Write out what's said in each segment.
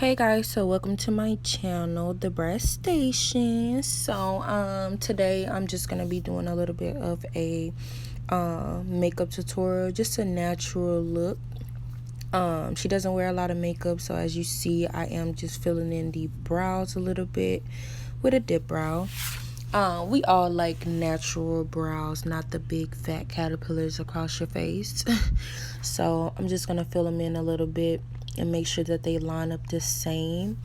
Hey guys, so welcome to my channel, The Breast Station. Today I'm just gonna be doing a little bit of a makeup tutorial, just a natural look. She doesn't wear a lot of makeup, so as you see, I am just filling in the brows a little bit with a dip brow. We all like natural brows, not the big fat caterpillars across your face. So I'm just gonna fill them in a little bit and make sure that they line up the same.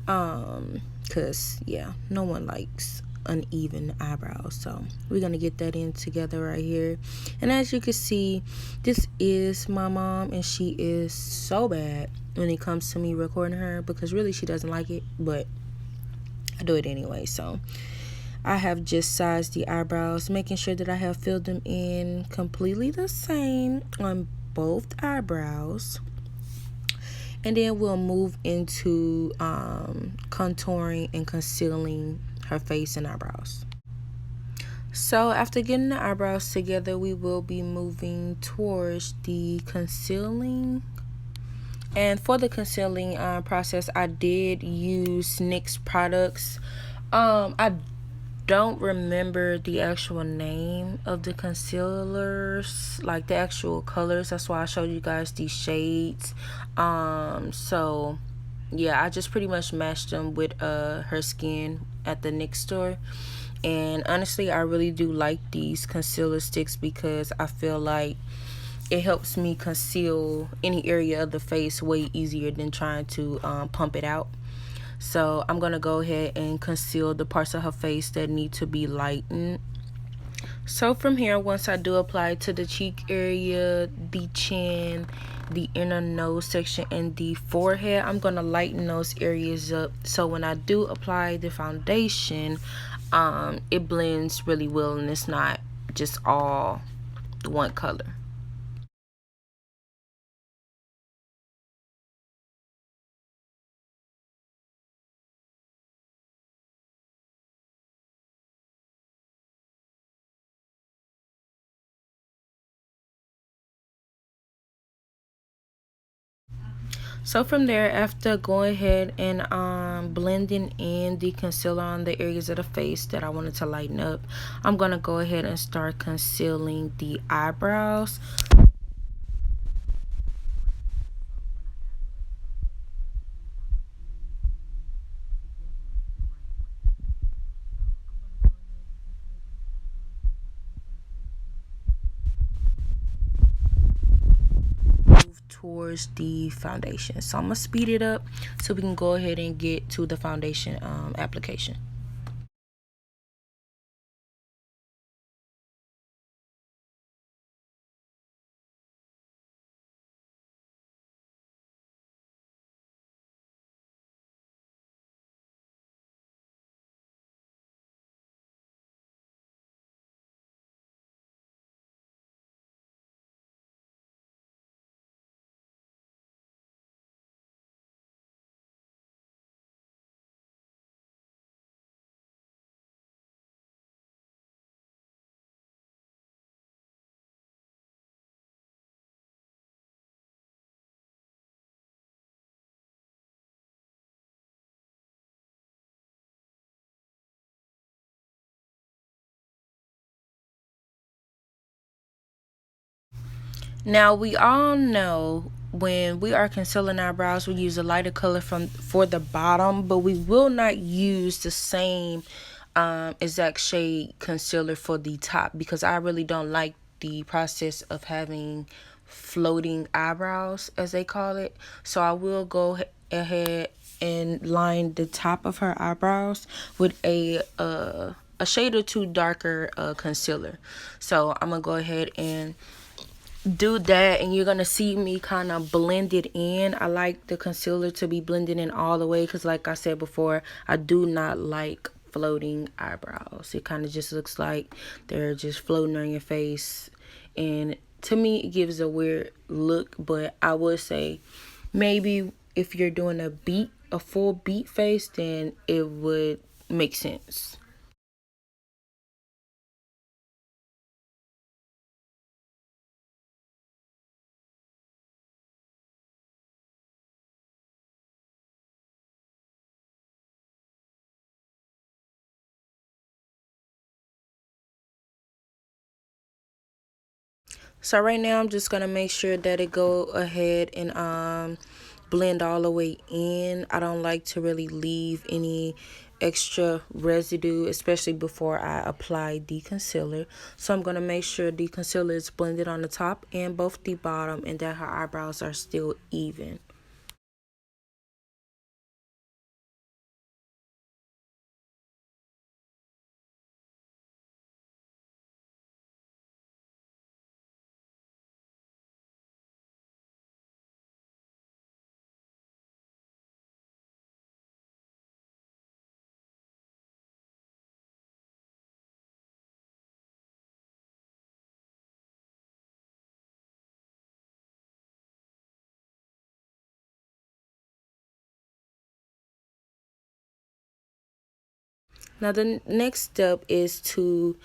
Cause yeah, no one likes uneven eyebrows. So we're gonna get that in together right here. And as you can see, this is my mom, and she is so bad when it comes to me recording her, because really she doesn't like it, but I do it anyway. So I have just sized the eyebrows, making sure that I have filled them in completely the same on both eyebrows. And then we'll move into contouring and concealing her face and eyebrows. So after getting the eyebrows together, we will be moving towards the concealing. And for the concealing process, I did use NYX products. I don't remember the actual name of the concealers, like the actual colors. That's why I showed you guys these shades. So yeah, I just pretty much matched them with her skin at the NYX store. And honestly, I really do like these concealer sticks because I feel like it helps me conceal any area of the face way easier than trying to pump it out. So I'm gonna go ahead and conceal the parts of her face that need to be lightened. So from here, once I do apply to the cheek area, the chin, the inner nose section, and the forehead, I'm gonna lighten those areas up, so when I do apply the foundation, it blends really well and it's not just all one color. So from there, after going ahead and blending in the concealer on the areas of the face that I wanted to lighten up, I'm gonna go ahead and start concealing the eyebrows. Move towards the foundation, so I'm gonna speed it up so we can go ahead and get to the foundation application. Now we all know when we are concealing our brows, we use a lighter color for the bottom, but we will not use the same exact shade concealer for the top, because I really don't like the process of having floating eyebrows, as they call it. So I will go ahead and line the top of her eyebrows with a shade or two darker concealer. So I'm gonna go ahead and do that, and you're gonna see me kind of blend it in. I like the concealer to be blended in all the way, because like I said before, I do not like floating eyebrows. It kind of just looks like they're just floating on your face, and to me it gives a weird look. But I would say maybe if you're doing a full beat face, then it would make sense. So right now I'm just gonna make sure that it go ahead and blend all the way in. I don't like to really leave any extra residue, especially before I apply the concealer. So I'm gonna make sure the concealer is blended on the top and both the bottom, and that her eyebrows are still even. Now the next step is to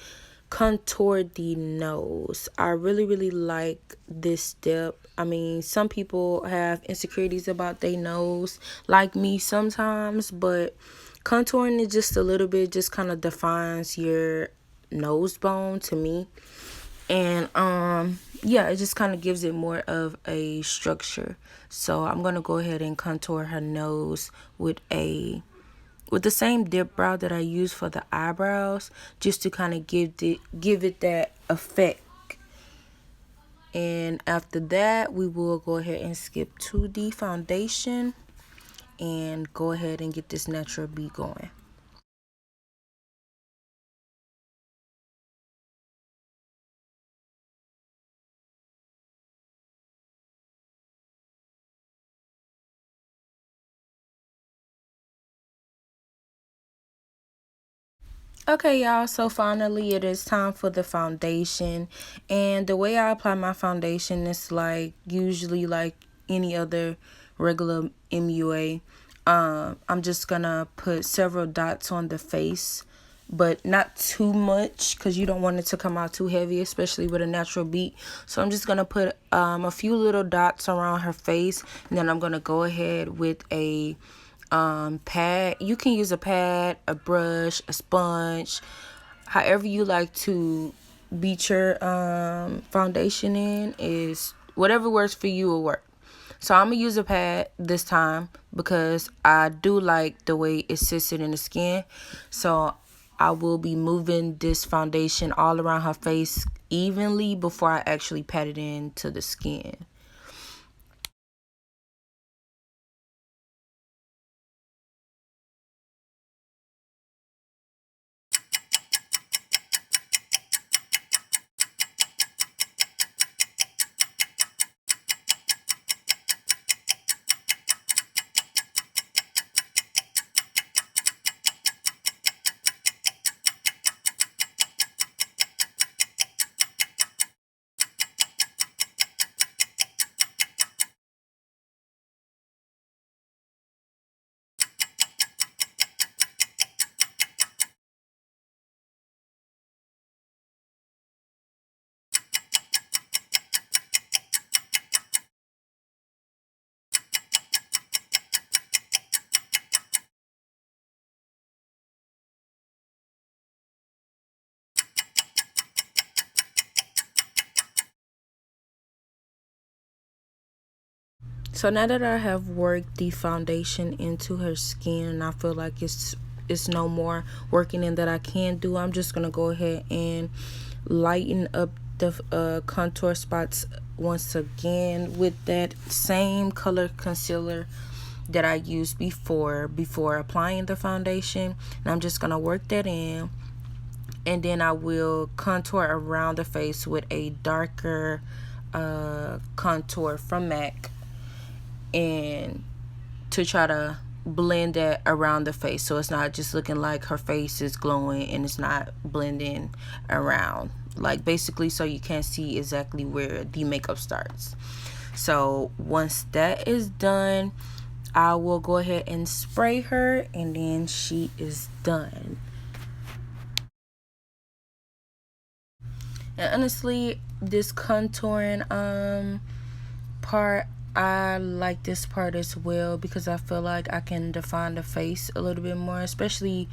contour the nose. I really like this step. I mean, some people have insecurities about their nose, like me sometimes, but contouring it just a little bit just kind of defines your nose bone to me. And yeah, it just kind of gives it more of a structure. So I'm going to go ahead and contour her nose with the same dip brow that I use for the eyebrows, just to kind of give it that effect. And after that, we will go ahead and skip to the foundation and go ahead and get this natural beat going. Okay, y'all, so finally it is time for the foundation. And the way I apply my foundation is like usually like any other regular MUA. I'm just gonna put several dots on the face, but not too much because you don't want it to come out too heavy, especially with a natural beat. So I'm just gonna put a few little dots around her face, and then I'm gonna go ahead with a pad. You can use a pad, a brush, a sponge, however you like to beat your foundation in. Is whatever works for you will work. So I'm gonna use a pad this time because I do like the way it sits in the skin. So I will be moving this foundation all around her face evenly before I actually pat it into the skin. So now that I have worked the foundation into her skin and I feel like it's no more working in that I can do, I'm just gonna go ahead and lighten up the contour spots once again with that same color concealer that I used before applying the foundation. And I'm just gonna work that in, and then I will contour around the face with a darker contour from MAC, and to try to blend that around the face so it's not just looking like her face is glowing and it's not blending around, like basically so you can't see exactly where the makeup starts. So once that is done, I will go ahead and spray her, and then she is done. And honestly, this contouring part, I like this part as well because I feel like I can define the face a little bit more, especially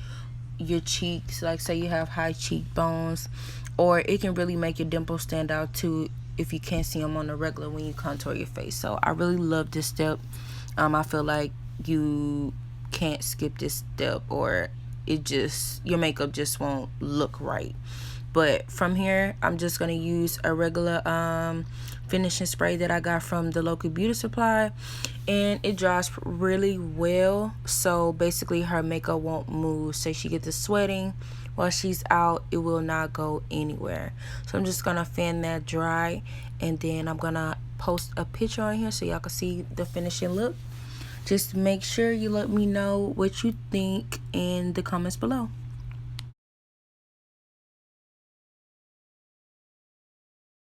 your cheeks. Like say you have high cheekbones, or it can really make your dimples stand out too if you can't see them on the regular when you contour your face. So I really love this step. I feel like you can't skip this step, or your makeup just won't look right. But from here, I'm just going to use a regular finishing spray that I got from the local beauty supply, and it dries really well. So basically her makeup won't move. Say she gets to sweating while she's out, it will not go anywhere. So I'm just going to fan that dry, and then I'm going to post a picture on here so y'all can see the finishing look. Just make sure you let me know what you think in the comments below.